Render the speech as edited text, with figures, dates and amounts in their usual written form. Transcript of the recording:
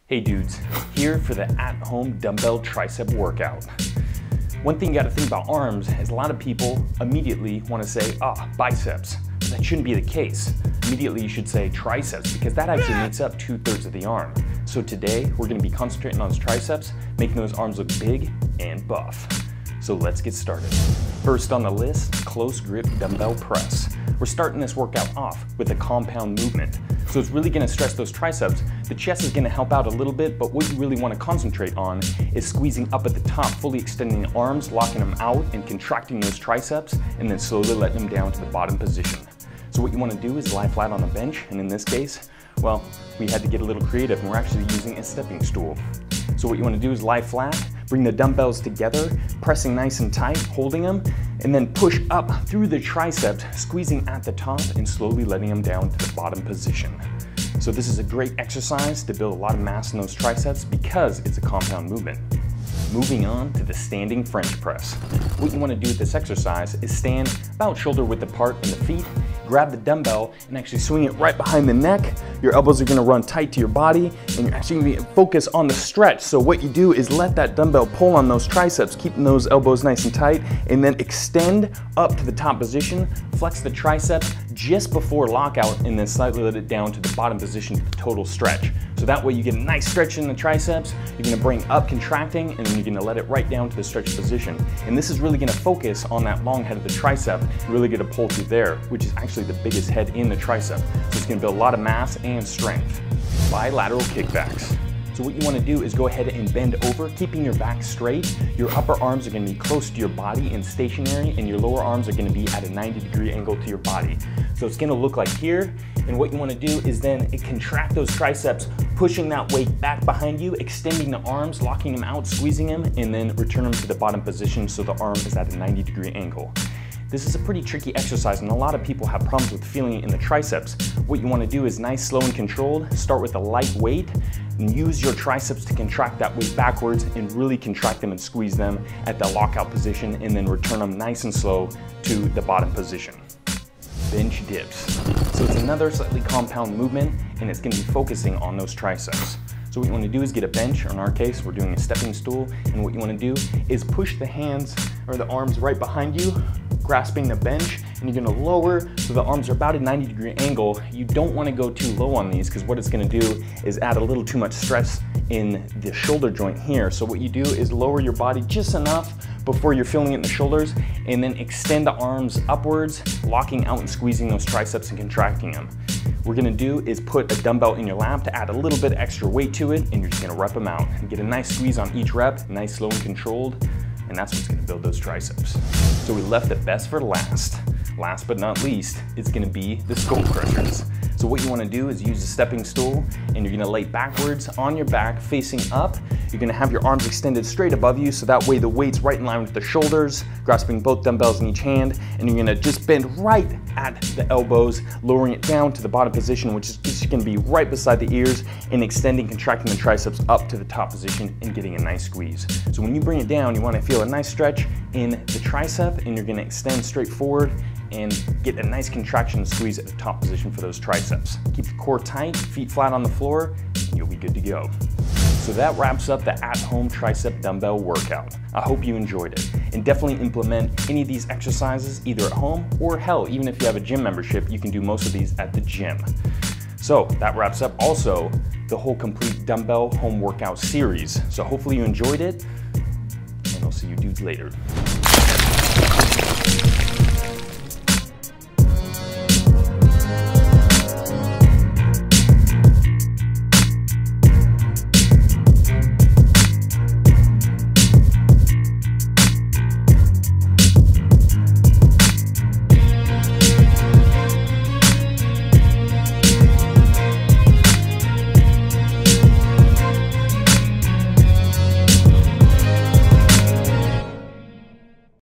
Hey dudes, here for the at-home dumbbell tricep workout. One thing you gotta think about arms is a lot of people immediately wanna say, biceps. But that shouldn't be the case. Immediately you should say triceps because that actually makes up 2/3 of the arm. So today we're gonna be concentrating on those triceps, making those arms look big and buff. So let's get started. First on the list, close grip dumbbell press. We're starting this workout off with a compound movement. So it's really gonna stress those triceps. The chest is gonna help out a little bit, but what you really wanna concentrate on is squeezing up at the top, fully extending the arms, locking them out and contracting those triceps, and then slowly letting them down to the bottom position. So what you wanna do is lie flat on the bench, and in this case, well, we had to get a little creative and we're actually using a stepping stool. So what you wanna do is lie flat, bring the dumbbells together, pressing nice and tight, holding them, and then push up through the triceps, squeezing at the top and slowly letting them down to the bottom position. So this is a great exercise to build a lot of mass in those triceps because it's a compound movement. Moving on to the standing French press. What you want to do with this exercise is stand about shoulder width apart in the feet, grab the dumbbell and actually swing it right behind the neck. Your elbows are going to run tight to your body and you're actually going to focus on the stretch. So what you do is let that dumbbell pull on those triceps, keeping those elbows nice and tight, and then extend up to the top position, flex the triceps just before lockout, and then slightly let it down to the bottom position to the total stretch. So that way you get a nice stretch in the triceps, you're gonna bring up contracting, and then you're gonna let it right down to the stretch position. And this is really gonna focus on that long head of the tricep, really gonna pull through there, which is actually the biggest head in the tricep. So it's gonna build a lot of mass and strength. Bilateral kickbacks. So what you want to do is go ahead and bend over, keeping your back straight. Your upper arms are going to be close to your body and stationary, and your lower arms are going to be at a 90-degree angle to your body. So it's going to look like here, and what you want to do is then contract those triceps, pushing that weight back behind you, extending the arms, locking them out, squeezing them, and then return them to the bottom position so the arm is at a 90-degree angle. This is a pretty tricky exercise and a lot of people have problems with feeling it in the triceps. What you want to do is nice, slow, and controlled. Start with a light weight and use your triceps to contract that weight backwards and really contract them and squeeze them at the lockout position, and then return them nice and slow to the bottom position. Bench dips. So it's another slightly compound movement and it's going to be focusing on those triceps. So what you want to do is get a bench, or in our case, we're doing a stepping stool, and what you want to do is push the hands or the arms right behind you, grasping the bench, and you're going to lower so the arms are about a 90-degree angle. You don't want to go too low on these because what it's going to do is add a little too much stress in the shoulder joint here. So what you do is lower your body just enough before you're feeling it in the shoulders, and then extend the arms upwards, locking out and squeezing those triceps and contracting them. What we're gonna do is put a dumbbell in your lap to add a little bit extra weight to it, and you're just gonna rep them out and get a nice squeeze on each rep, nice, slow, and controlled, and that's what's gonna build those triceps. So we left the best for last. Last but not least, it's gonna be the skull crushers. So what you wanna do is use a stepping stool, and you're gonna lay backwards on your back, facing up. You're gonna have your arms extended straight above you, so that way the weight's right in line with the shoulders, grasping both dumbbells in each hand, and you're gonna just bend right at the elbows, lowering it down to the bottom position, which is just gonna be right beside the ears, and extending, contracting the triceps up to the top position and getting a nice squeeze. So when you bring it down, you wanna feel a nice stretch in the tricep, and you're gonna extend straight forward and get a nice contraction and squeeze at the top position for those triceps. Keep the core tight, feet flat on the floor, and you'll be good to go. So that wraps up the at-home tricep dumbbell workout. I hope you enjoyed it, and definitely implement any of these exercises either at home, or hell, even if you have a gym membership, you can do most of these at the gym. So that wraps up also the whole complete dumbbell home workout series. So hopefully you enjoyed it, and I'll see you dudes later.